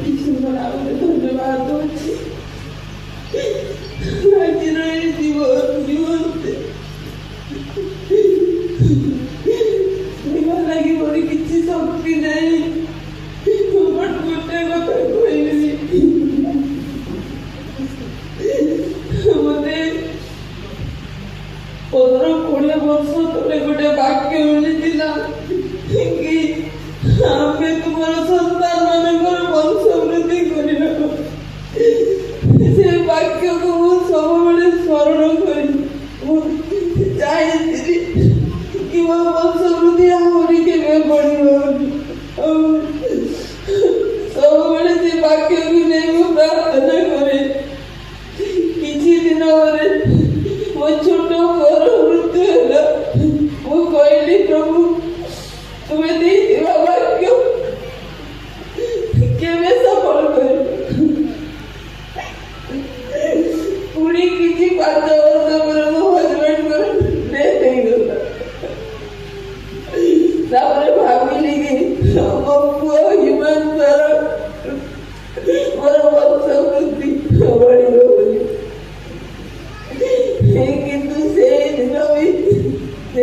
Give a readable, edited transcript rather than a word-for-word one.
କିଛି ଧନ୍ୟବାଦ ଦଉଛି। ଆଜିର ଏଇ ଜୀବନ ଲାଗି ମୋର କିଛି ଶକ୍ତି ନାହିଁ। ଗୋଟେ କଥା କହିବି, ମତେ 15-20 ବର୍ଷ ତଳେ ଗୋଟେ ବାକ୍ୟ ମିଳିଥିଲା କି ଆମେ ତୁମର ସନ୍ତାନ ମାନଙ୍କର ବଂଶ ବୃଦ୍ଧି କରିବାକୁ। ସେ ବାକ୍ୟକୁ ମୁଁ ସବୁବେଳେ ସ୍ମରଣ କରି ଚାହିଁଥିଲି କି ମୋ ବଂଶ ବୃଦ୍ଧି ଆହୁରି କେବେ ବଢିବନି। ସବୁବେଳେ ସେ ବାକ୍ୟକୁ ନେଇ ମୁଁ ପ୍ରାର୍ଥନା କରେ। କିଛି ଦିନ ପରେ ମୋ ଛୋଟ ପୁଅର ମୃତ୍ୟୁ ହେଲା। ମୁଁ କହିଲି, ପ୍ରଭୁ ତୁମେ ଦେଇଥିବା ବାକ୍ୟ କେବେ ସଫଳ କରିବ? ପୁଣି କିଛି 5 ବର୍ଷ ପରେ ମୋ ହଜବେଣ୍ଡଙ୍କର ଡେଥ୍ ହେଇଗଲା। ତାପରେ ଭାବିଲି କି ମୋ ପୁଅ ହ୍ୟୁମାନ ଦ୍ୱାରା ମୋର ବଂଶ ବୃଦ୍ଧି ବଢିବ ବୋଲି। କିନ୍ତୁ ସେଦିନ ବି ସେ